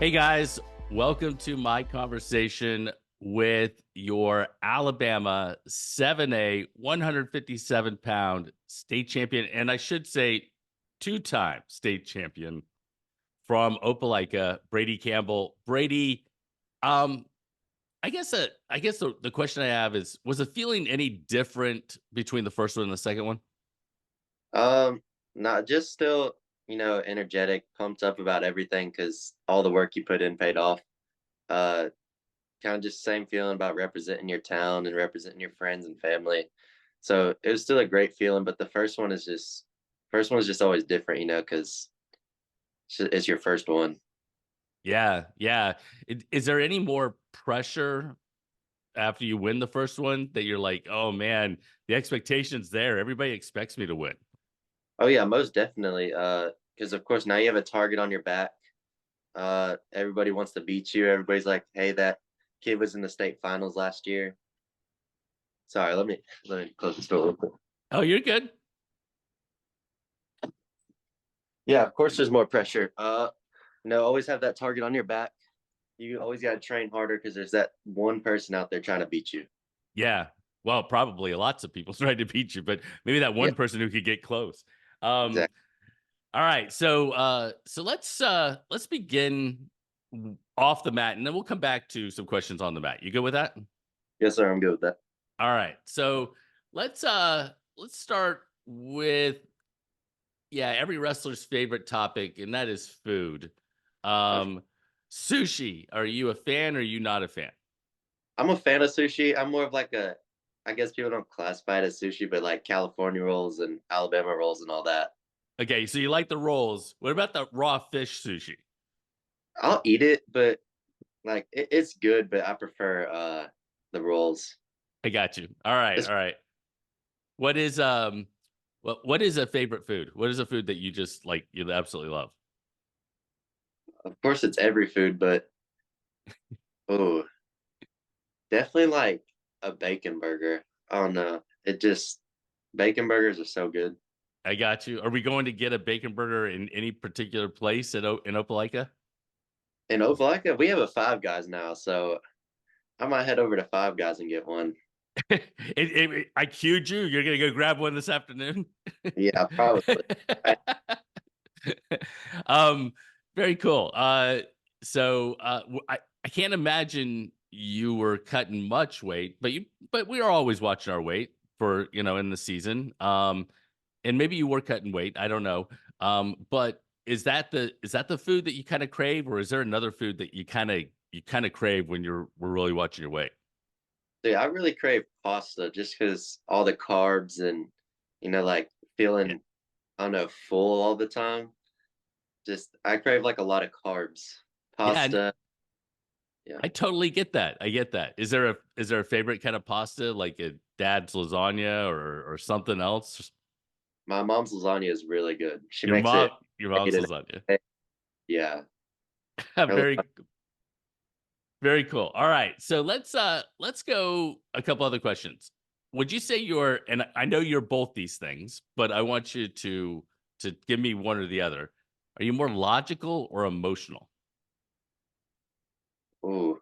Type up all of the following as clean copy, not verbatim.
Hey guys, welcome to my conversation with your Alabama 7A 157-pound state champion, and I should say two-time state champion from Opelika, Brady Campbell. Brady, um, I guess the question I have is, was the feeling any different between the first one and the second one? Um, Not just still, energetic, pumped up about everything because all the work you put in paid off. Uh, Kind of just same feeling about representing your town and representing your friends and family. So it was still a great feeling, but the first one is just always different, because it's your first one. Yeah, yeah. Is there any more pressure after you win the first one that you're like, oh man, the expectation's there. Everybody expects me to win. Oh yeah, most definitely. Because of course now you have a target on your back. Everybody wants to beat you. Everybody's like, "Hey, that kid was in the state finals last year." Sorry, let me close this door real quick. Oh, you're good. Yeah, of course there's more pressure. Always have that target on your back. You always got to train harder because there's that one person out there trying to beat you. Yeah. Well, probably lots of people trying to beat you, but maybe that Yeah, one person who could get close. Um, exactly. all right. So let's begin off the mat and then we'll come back to some questions on the mat. You good with that? Yes, sir. I'm good with that. All right. So let's start with every wrestler's favorite topic, and that is food. Okay. Um, Sushi. Are you a fan or are you not a fan? I'm a fan of sushi. I'm more of like I guess people don't classify it as sushi, but like California rolls and Alabama rolls and all that. Okay, so you like the rolls. What about the raw fish sushi? I'll eat it, but like it's good, but I prefer the rolls. I got you. All right, It's all right. What is what is a favorite food? What is a food that you just like you absolutely love? Of course it's every food, but oh, definitely like a bacon burger. I don't know. It just bacon burgers are so good. I got you. Are we going to get a bacon burger in any particular place in Opelika? In Opelika, we have a Five Guys now, so I might head over to Five Guys and get one. I cued you. You're gonna go grab one this afternoon. Yeah, probably. I, um, very cool. I can't imagine you were cutting much weight, but we are always watching our weight for in the season. And maybe you were cutting weight. I don't know. But is that the food that you kind of crave, or is there another food that you kind of crave when we're really watching your weight? dude, I really crave pasta just because all the carbs and like Yeah, feeling I don't know full all the time. Just I crave like a lot of carbs. yeah. And Pasta. Yeah, I totally get that. I get that. Is there a favorite kind of pasta, like a dad's lasagna or something else? my mom's lasagna is really good. She Your makes mom, it your great mom's and lasagna. yeah. Her Very, very cool. All right, so let's go a couple other questions. Would you say you're, and I know you're both these things, but I want you to give me one or the other. Are you more logical or emotional? Ooh,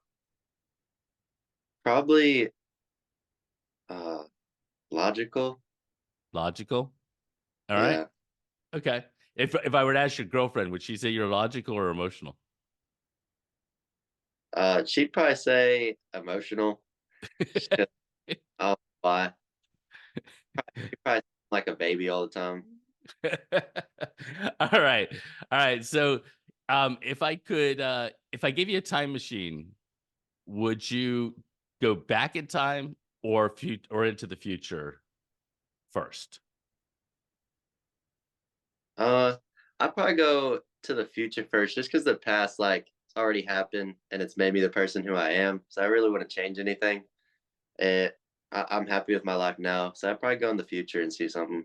probably uh logical. Logical. All right. Yeah. Okay. If I were to ask your girlfriend, would she say you're logical or emotional? She'd probably say emotional. Just 'cause I don't know why. She probably like a baby all the time. All right. All right. So, if I gave you a time machine, would you go back in time or into the future first? Uh, I'd probably go to the future first, just because the past like it's already happened and it's made me the person who I am. So I really wouldn't change anything. I'm happy with my life now, so I'd probably go in the future and see something.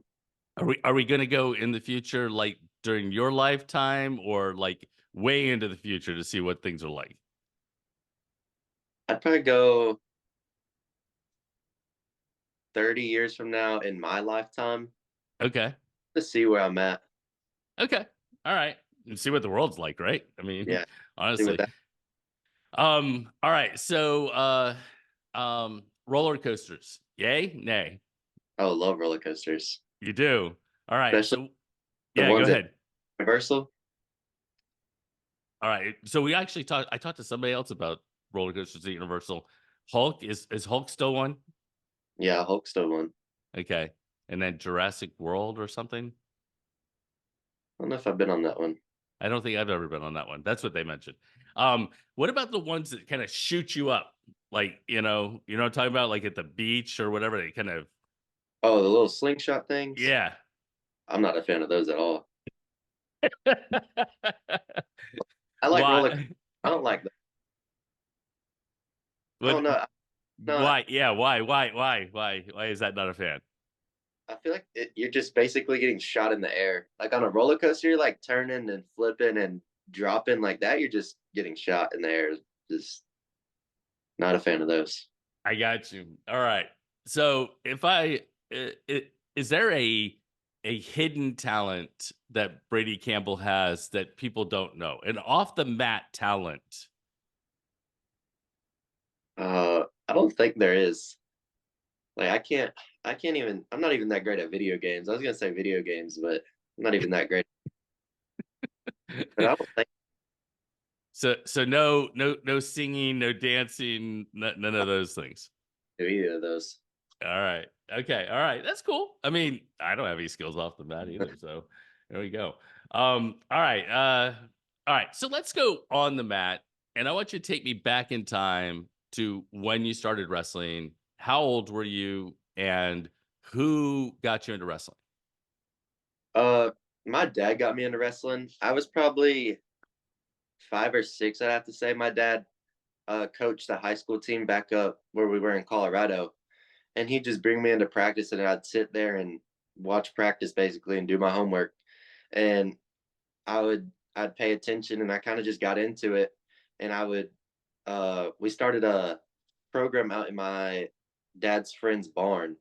Are we going to go in the future like during your lifetime or like way into the future to see what things are like? I'd probably go 30 years from now in my lifetime Okay. to see where I'm at. Okay. All right. and see what the world's like, right? I mean, Yeah, see what honestly. that. All right. So, roller coasters, yay, nay? Oh, love roller coasters, You do. All right. especially So, the yeah, go ones at ahead. Universal. All right. So we actually talked. I talked to somebody else about roller coasters at Universal. Hulk is Hulk still one? Yeah, Hulk still one. Okay. And then Jurassic World or something. I don't know if I've been on that one. I don't think I've ever been on that one. That's what they mentioned. What about the ones that kind of shoot you up? Like, what I'm talking about, like at the beach or whatever, they kind of, Oh, the little slingshot things? yeah. I'm not a fan of those at all. I like roller co Why? I don't like the I What? don't know. No, Why? Yeah. Why is that not a fan? I feel like you're just basically getting shot in the air. Like on a roller coaster, you're like turning and flipping and dropping like that. You're just getting shot in the air. Just not a fan of those. I got you. All right. So if is there a hidden talent that Brady Campbell has that people don't know? An off the mat talent. I don't think there is. Like I can't even. I'm not even that great at video games. I was gonna say video games, but I'm not even that great. But I don't think So no singing, no dancing, none I of those things. do either of those. All right. Okay. All right. That's cool. I mean, I don't have any skills off the bat either, so there we go. All right. All right. So let's go on the mat, and I want you to take me back in time to when you started wrestling. How old were you, and who got you into wrestling? Uh, my dad got me into wrestling. I was probably 5 or 6. I'd have to say. My dad coached the high school team back up where we were in Colorado, and he'd just bring me into practice, and I'd sit there and watch practice basically and do my homework, and I'd pay attention, and I kind of just got into it, and I would we started a program out in my dad's friend's barn,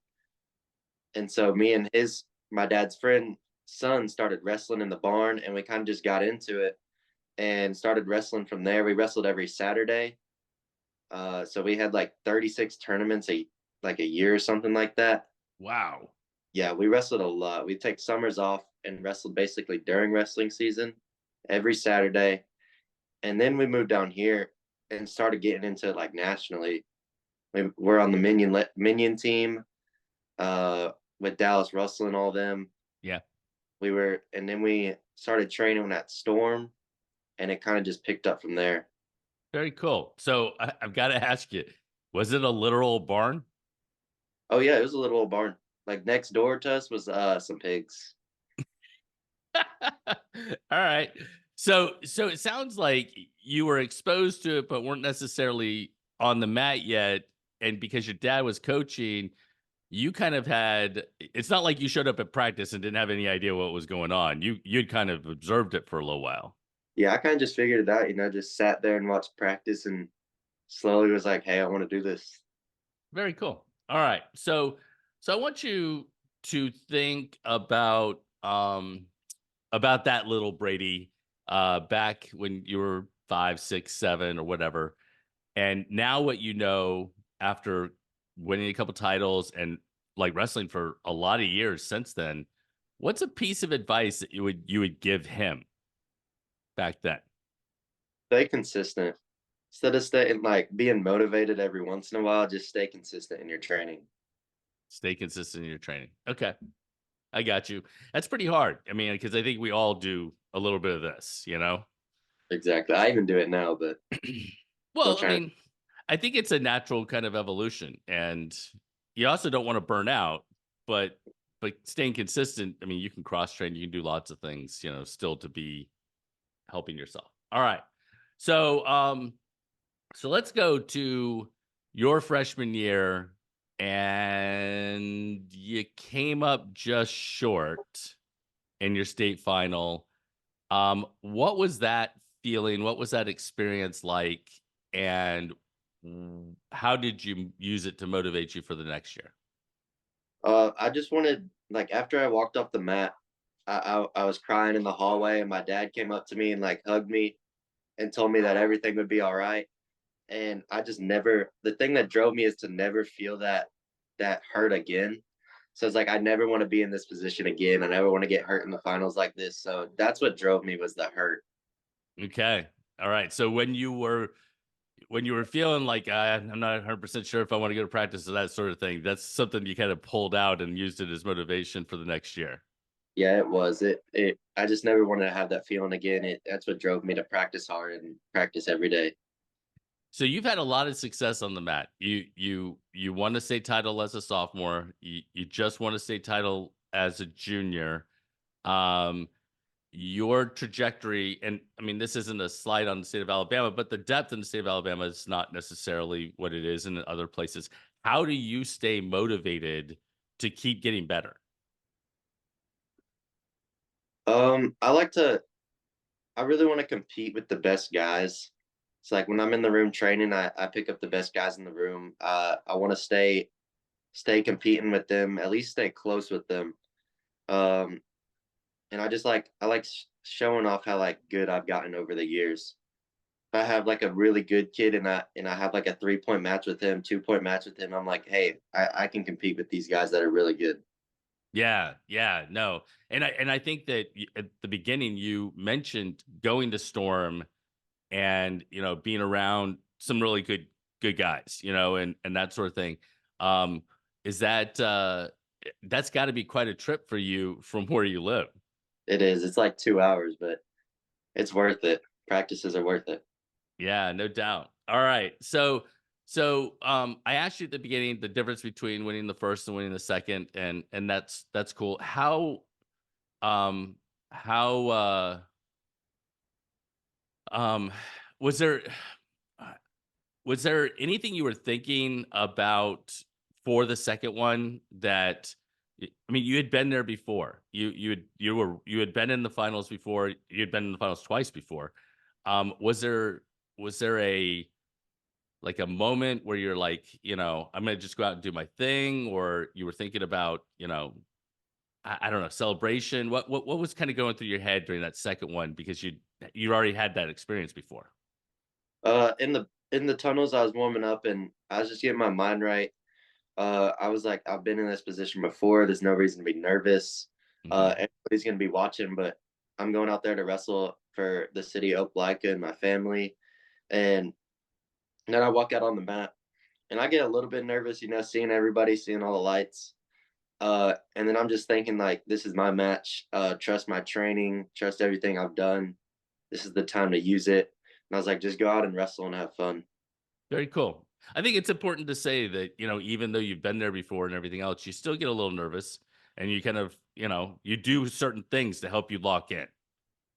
and so me and his my dad's friend son started wrestling in the barn, and we kind of just got into it and started wrestling from there. We wrestled every Saturday. So we had like 36 tournaments like a year or something like that. Wow. Yeah, we wrestled a lot. We take summers off and wrestled basically during wrestling season every Saturday. And then we moved down here and started getting into it like nationally. We're on the Minion team with Dallas Russell and all them. Yeah. And then we started training at Storm, and it kind of just picked up from there. Very cool. So I've got to ask you, was it a literal barn? Oh yeah, it was a little old barn. Like next door to us was some pigs. All right. So it sounds like you were exposed to it, but weren't necessarily on the mat yet. And because your dad was coaching, you kind of had. It's not like you showed up at practice and didn't have any idea what was going on. You'd kind of observed it for a little while. Yeah, I kind of just figured it out, just sat there and watched practice and slowly was like, "Hey, I want to do this." Very cool. All right. So I want you to think about that little Brady back when you were 5, 6, 7, or whatever. And now what you know after winning a couple titles and like wrestling for a lot of years since then, what's a piece of advice that you would give him back then? Stay consistent. Instead of staying like being motivated every once in a while, just stay consistent in your training. Stay consistent in your training. Okay. I got you. That's pretty hard. I mean, because I think we all do a little bit of this. Exactly. I even do it now, but still Well, I trying. mean, I think it's a natural kind of evolution, and you also don't want to burn out, but staying consistent. I mean, you can cross train, you can do lots of things, still to be helping yourself. All right, so so let's go to your freshman year, and you came up just short in your state final. What was that feeling? What was that experience like? And how did you use it to motivate you for the next year? I just wanted like after I walked off the mat I was crying in the hallway, and my dad came up to me and like hugged me and told me that everything would be all right. And I just never the thing that drove me is to never feel that hurt again. So it's like I never want to be in this position again. I never want to get hurt in the finals like this. So that's what drove me was the hurt. Okay. All right. So when you were feeling like I'm not 100% sure if I want to go to practice or that sort of thing, that's something you kind of pulled out and used it as motivation for the next year. Yeah, it was. It I just never wanted to have that feeling again. That's what drove me to practice hard and practice every day. So you've had a lot of success on the mat. You won a state title as a sophomore. You just won a state title as a junior. Um, your trajectory, and I mean, this isn't a slight on the state of Alabama, but the depth in the state of Alabama is not necessarily what it is in other places. How do you stay motivated to keep getting better? I like to I really want to compete with the best guys. It's like when I'm in the room training, I pick up the best guys in the room. I want to stay competing with them, at least stay close with them. Um, and I like showing off how like good I've gotten over the years. If I have like a really good kid and I have like a 3 point match with him, 2 point match with him, I'm like, hey, I can compete with these guys that are really good. Yeah, yeah, no, and I think that at the beginning you mentioned going to Storm and being around some really good guys, and that sort of thing. Um, is that that's got to be quite a trip for you from where you live? It is. It's like 2 hours, but it's worth it. Practices are worth it. Yeah, no doubt. All right. I asked you at the beginning the difference between winning the first and winning the second, and that's cool. Um how um was there uh, was there anything you were thinking about for the second one that I mean, you had been there before. You had been in the finals before. You had been in the finals twice before. Was there a like a moment where you're like, I'm gonna just go out and do my thing, or you were thinking about, I don't know, celebration? What was kind of going through your head during that second one because you already had that experience before? In the tunnels, I was warming up and I was just getting my mind right. I was like, I've been in this position before. There's no reason to be nervous. Hmm. Everybody's gonna be watching, but I'm going out there to wrestle for the city of Opelika and my family. And then I walk out on the mat and I get a little bit nervous, seeing everybody, seeing all the lights. And then I'm just thinking like, this is my match. Trust my training, trust everything I've done. This is the time to use it. And I was like, just go out and wrestle and have fun. Very cool. I think it's important to say that, even though you've been there before and everything else, you still get a little nervous and you kind of, you do certain things to help you lock in.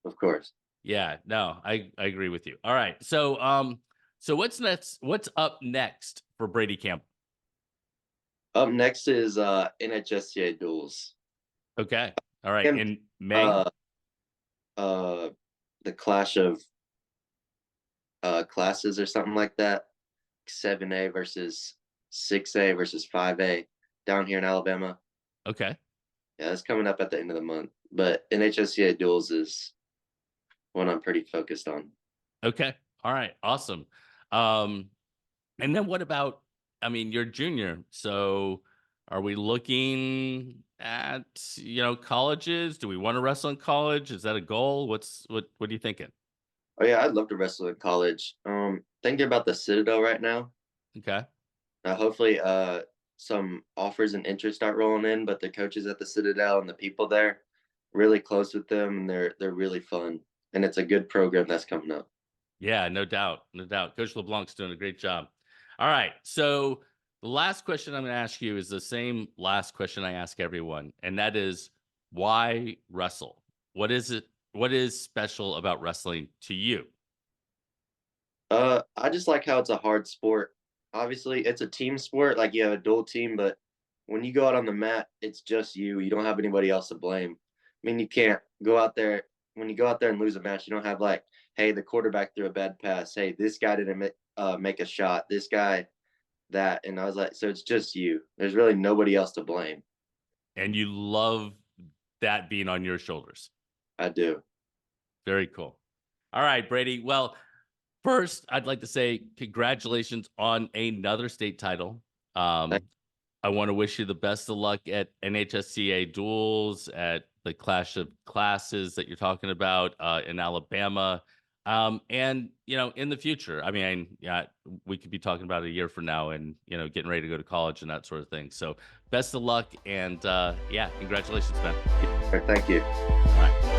Of course. Yeah, no, I agree with you. All right. So what's next? What's up next for Brady Campbell? Up next is NHSCA duels. Okay. All right. And In May? uh uh the clash of classes or something like that. 7A versus 6A versus 5A down here in Alabama. Okay. Yeah, it's coming up at the end of the month. But NHSCA duels is one I'm pretty focused on. Okay. All right. Awesome. Um, and then what about, I mean, you're junior, so are we looking at, colleges? Do we want to wrestle in college? Is that a goal? What are you thinking? Oh yeah, I'd love to wrestle in college. Thinking about the Citadel right now. Okay. Hopefully, some offers and interest start rolling in. But the coaches at the Citadel and the people there, really close with them, and they're really fun. And it's a good program that's coming up. Yeah, no doubt. No doubt. Coach LeBlanc's doing a great job. All right. So the last question I'm going to ask you is the same last question I ask everyone, and that is why wrestle? What is it? What is special about wrestling to you? I just like how it's a hard sport. Obviously, it's a team sport, like you have a dual team, but when you go out on the mat, it's just you. You don't have anybody else to blame. I mean, you can't go out there when you go out there and lose a match. You don't have like, hey, the quarterback threw a bad pass. Hey, this guy didn't make a shot. This guy that, and I was like, so it's just you. There's really nobody else to blame. And you love that being on your shoulders. I do. Very cool. All right, Brady. Well, first, I'd like to say congratulations on another state title. Thank Um, I want to wish you the best of luck at NHSCA duels, at the Clash of Classes that you're talking about in Alabama, and in the future. I mean, yeah, we could be talking about a year from now, and getting ready to go to college and that sort of thing. So, best of luck, and yeah, congratulations, man. you. Thank you. All right.